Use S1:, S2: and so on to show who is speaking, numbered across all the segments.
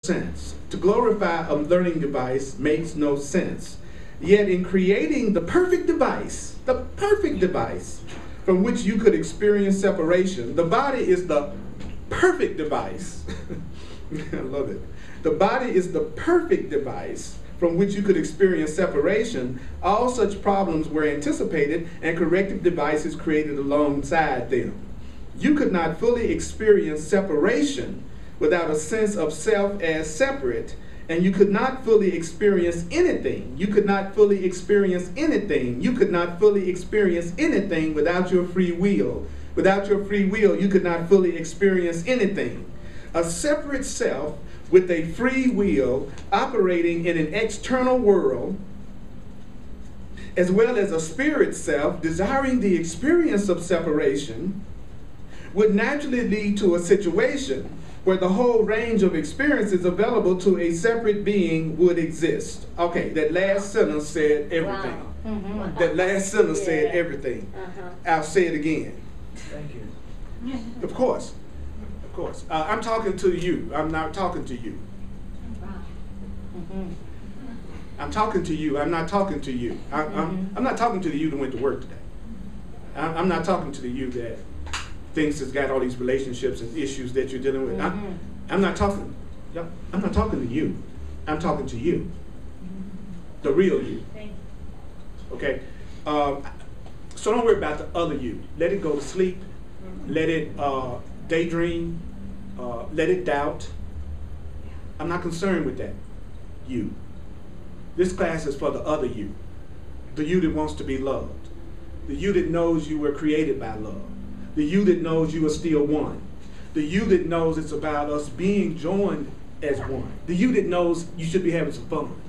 S1: sense. To glorify a learning device makes no sense. Yet in creating the perfect device from which you could experience separation, the body is the perfect device. I love it. The body is the perfect device from which you could experience separation. All such problems were anticipated and corrective devices created alongside them. You could not fully experience separation without a sense of self as separate, and you could not fully experience anything. You could not fully experience anything. You could not fully experience anything without your free will. Without your free will, you could not fully experience anything. A separate self with a free will operating in an external world, as well as a spirit self desiring the experience of separation, would naturally lead to a situation where the whole range of experiences available to a separate being would exist. Okay, that last sentence said everything.
S2: Wow. Mm-hmm.
S1: That last sentence said everything. I'll say it again.
S3: Thank you.
S1: Of course. Of course. I'm talking to you. I'm not talking to you.
S2: Mm-hmm.
S1: I'm talking to you. I'm not talking to you. I'm not talking to the you that went to work today. I'm not talking to the you that thinks has got all these relationships and issues that you're dealing with. I'm not talking. I'm not talking to you. I'm talking to you. The real you. Okay. So don't worry about the other you. Let it go to sleep. Let it daydream. Let it doubt. I'm not concerned with that you. This class is for the other you. The you that wants to be loved. The you that knows you were created by love. The you that knows you are still one. The you that knows it's about us being joined as one. The you that knows you should be having some fun.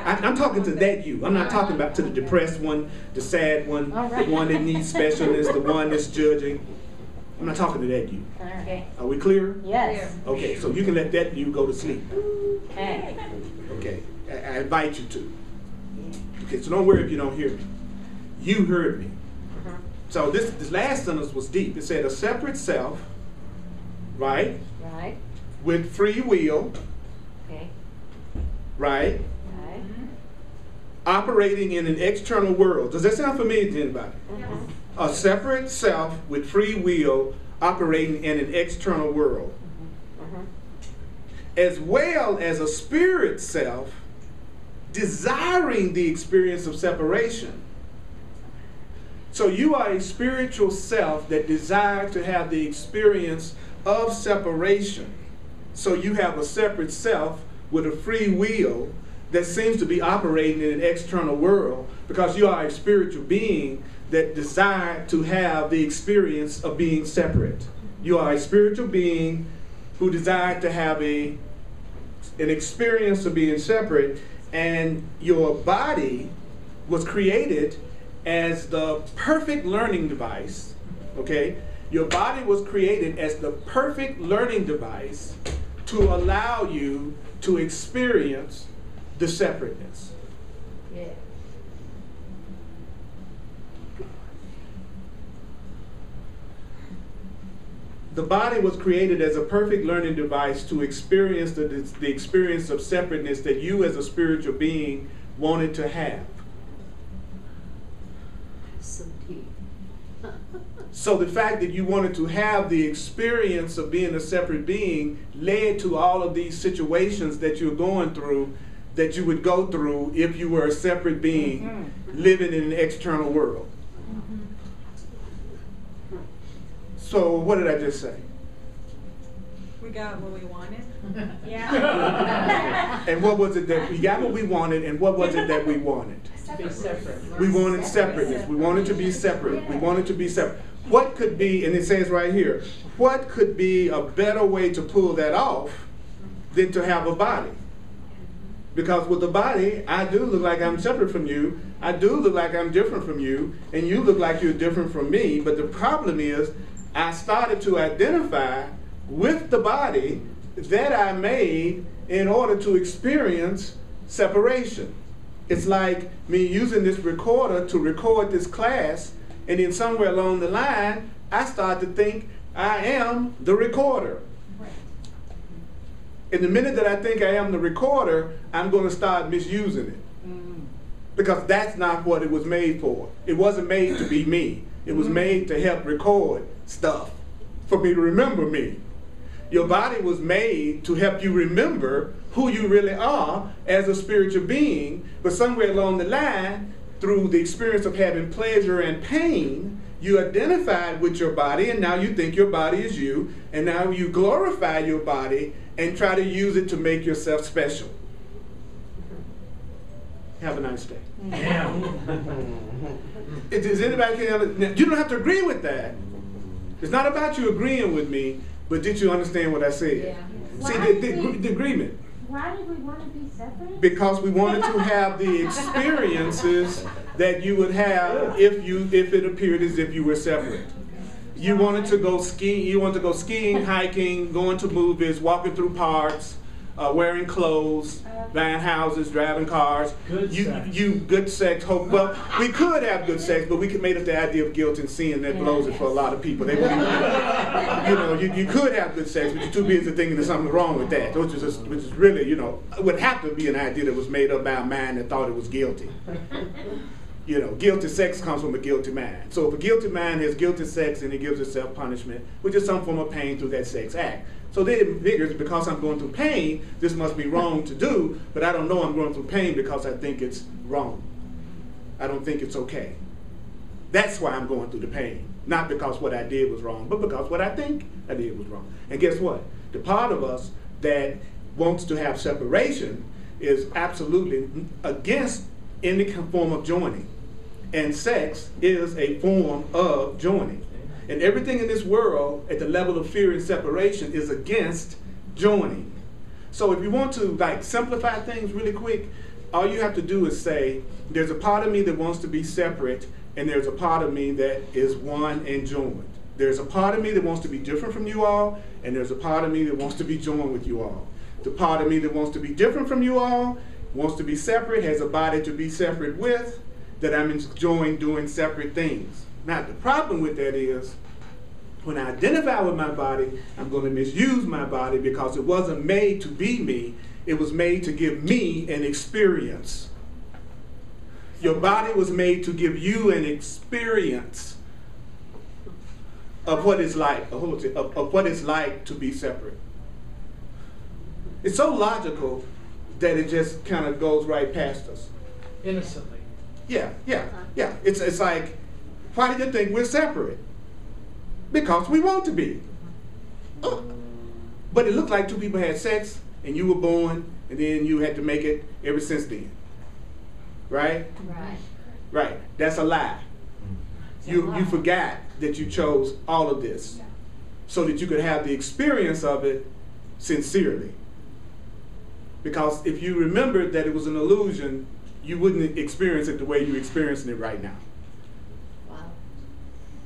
S1: I'm talking to that you. I'm not talking about to the depressed one, the sad one, the one that needs specialness, the one that's judging. I'm not talking to that you. Are we clear?
S2: Yes.
S1: Okay, so you can let that you go to sleep.
S2: Okay.
S1: Okay, I invite you to. Okay, so don't worry if you don't hear me. You heard me. So this last sentence was deep. It said a separate self, right?
S2: Right.
S1: With free will,
S2: Okay.
S1: right?
S2: Right.
S1: Operating in an external world. Does that sound familiar to anybody? A separate self with free will operating in an external world. As well as a spirit self desiring the experience of separation. So you are a spiritual self that desires to have the experience of separation. So you have a separate self with a free will that seems to be operating in an external world because you are a spiritual being that desire to have the experience of being separate. You are a spiritual being who desire to have an experience of being separate, and your body was created as the perfect learning device, okay? Your body was created as the perfect learning device to allow you to experience the separateness.
S2: Yeah.
S1: The body was created as a perfect learning device to experience the experience of separateness that you as a spiritual being wanted to have.
S2: So deep.
S1: So the fact that you wanted to have the experience of being a separate being led to all of these situations that you're going through that you would go through if you were a separate being living in an external world. So what did I just say?
S4: We got what we wanted.
S1: And what was it that we got what we wanted, and what was it that we wanted?
S2: To be separate.
S1: We wanted separateness. We wanted to be separate. We wanted to be separate. What could be, and it says right here, what could be a better way to pull that off than to have a body? Because with the body, I do look like I'm separate from you. I do look like I'm different from you, and you look like you're different from me. But the problem is, I started to identify with the body that I made in order to experience separation. It's like me using this recorder to record this class, and then somewhere along the line, I start to think I am the recorder. And the minute that I think I am the recorder, I'm going to start misusing it. Because that's not what it was made for. It wasn't made to be me. It was made to help record stuff, for me to remember me. Your body was made to help you remember who you really are as a spiritual being, but somewhere along the line, through the experience of having pleasure and pain, you identified with your body, and now you think your body is you, and now you glorify your body and try to use it to make yourself special. Have a nice day.
S3: Yeah.
S1: Does anybody you don't have to agree with that. It's not about you agreeing with me, but did you understand what I said?
S2: Yeah.
S1: See, the agreement.
S5: Why did we want to be separate?
S1: Because we wanted to have the experiences that you would have if it appeared as if you were separate. You wanted to go skiing. You wanted to go skiing, hiking, going to movies, walking through parks, wearing clothes, buying houses, driving cars.
S3: Good sex.
S1: Good sex. Well, we could have good sex, but we could make up the idea of guilt and sin that blows it for a lot of people. They wouldn't, you could have good sex, but you're too busy thinking there's something wrong with that, which is really, would have to be an idea that was made up by a mind that thought it was guilty. Guilty sex comes from a guilty mind. So if a guilty mind has guilty sex and it gives itself punishment, which is some form of pain through that sex act. So then it figures, because I'm going through pain, this must be wrong to do, but I don't know I'm going through pain because I think it's wrong. I don't think it's okay. That's why I'm going through the pain. Not because what I did was wrong, but because what I think I did was wrong. And guess what? The part of us that wants to have separation is absolutely against any form of joining. And sex is a form of joining. And everything in this world at the level of fear and separation is against joining. So if you want to simplify things really quick, all you have to do is say, there's a part of me that wants to be separate, and there's a part of me that is one and joined. There's a part of me that wants to be different from you all, and there's a part of me that wants to be joined with you all. The part of me that wants to be different from you all, wants to be separate, has a body to be separate with, that I'm enjoying doing separate things. Now, the problem with that is, when I identify with my body, I'm going to misuse my body because it wasn't made to be me. It was made to give me an experience. Your body was made to give you an experience of what it's like, of what it's like to be separate. It's so logical that it just kind of goes right past us.
S3: Innocently.
S1: Yeah. It's like, why do you think we're separate? Because we want to be. But it looked like two people had sex, and you were born, and then you had to make it ever since then. Right? Right. That's a lie. You forgot that you chose all of this so that you could have the experience of it sincerely. Because if you remembered that it was an illusion, you wouldn't experience it the way you're experiencing it right now.
S2: Wow.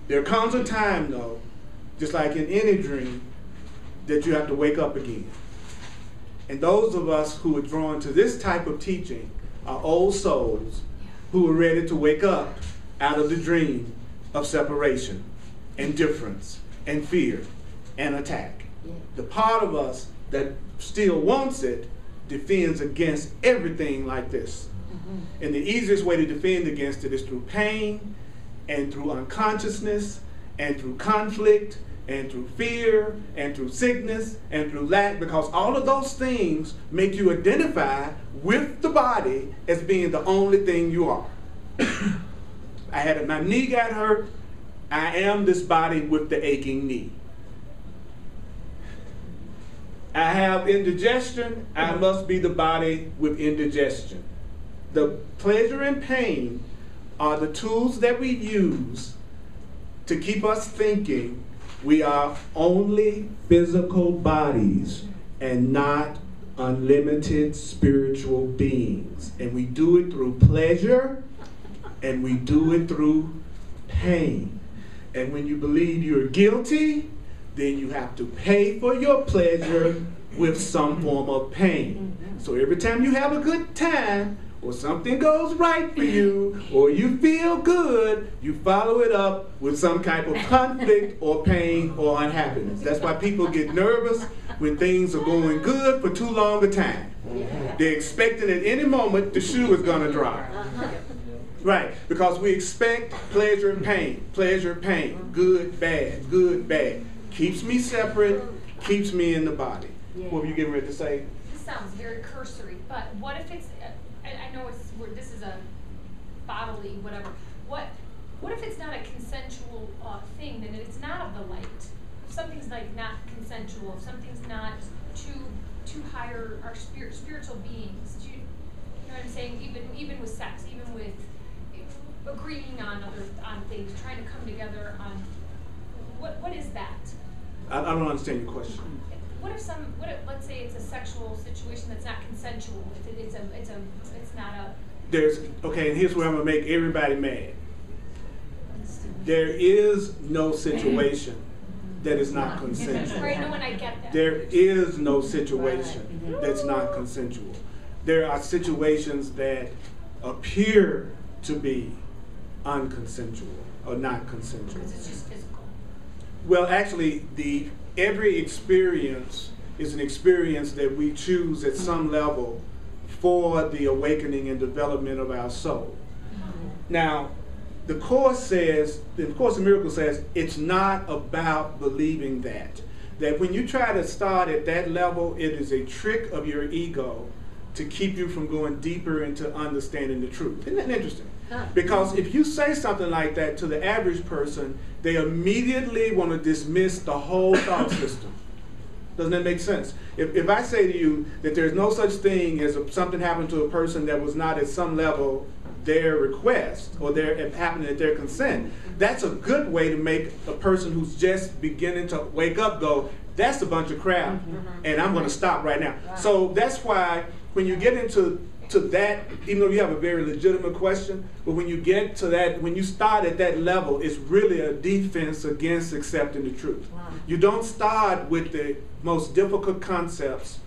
S1: There comes a time, though, just like in any dream, that you have to wake up again. And those of us who are drawn to this type of teaching are old souls who are ready to wake up out of the dream of separation and difference and fear and attack.
S2: Yeah.
S1: The part of us that still wants it defends against everything like this. And the easiest way to defend against it is through pain and through unconsciousness and through conflict and through fear and through sickness and through lack, because all of those things make you identify with the body as being the only thing you are. My knee got hurt. I am this body with the aching knee. I have indigestion. I must be the body with indigestion. The pleasure and pain are the tools that we use to keep us thinking we are only physical bodies and not unlimited spiritual beings. And we do it through pleasure and we do it through pain. And when you believe you're guilty, then you have to pay for your pleasure with some form of pain. So every time you have a good time, or something goes right for you, or you feel good, you follow it up with some type of conflict or pain or unhappiness. That's why people get nervous when things are going good for too long a time. They're expecting at any moment the shoe is going to drop. Right, because we expect pleasure and pain, good, bad. Keeps me separate, keeps me in the body. What were you getting ready to say?
S6: This sounds very cursory, but what if it's, I know this is a bodily whatever, what if it's not a consensual thing, then it's not of the light? If something's like not consensual, if something's not too higher, our spiritual beings, do you know what I'm saying? Even with sex, even with agreeing on things, trying to come together on, what is that?
S1: I don't understand your question.
S6: What if let's say it's a sexual situation that's not consensual? It's not a.
S1: Okay, and here's where I'm gonna make everybody mad. There is no situation that is not consensual.
S6: Right, no, and I get that.
S1: There is no situation that's not consensual. There are situations that appear to be unconsensual or not consensual.
S6: Because it's just physical.
S1: Well, actually, every experience is an experience that we choose at some level for the awakening and development of our soul. Now, the Course in Miracles says it's not about believing that when you try to start at that level, it is a trick of your ego to keep you from going deeper into understanding the truth. Isn't that interesting? Because if you say something like that to the average person, they immediately want to dismiss the whole thought system. Doesn't that make sense? If I say to you that there's no such thing as something happened to a person that was not at some level their request or happening at their consent, that's a good way to make a person who's just beginning to wake up go, that's a bunch of crap, and I'm going to stop right now. So that's why when you get into that, even though you have a very legitimate question, but when you get to that, when you start at that level, it's really a defense against accepting the truth. You don't start with the most difficult concepts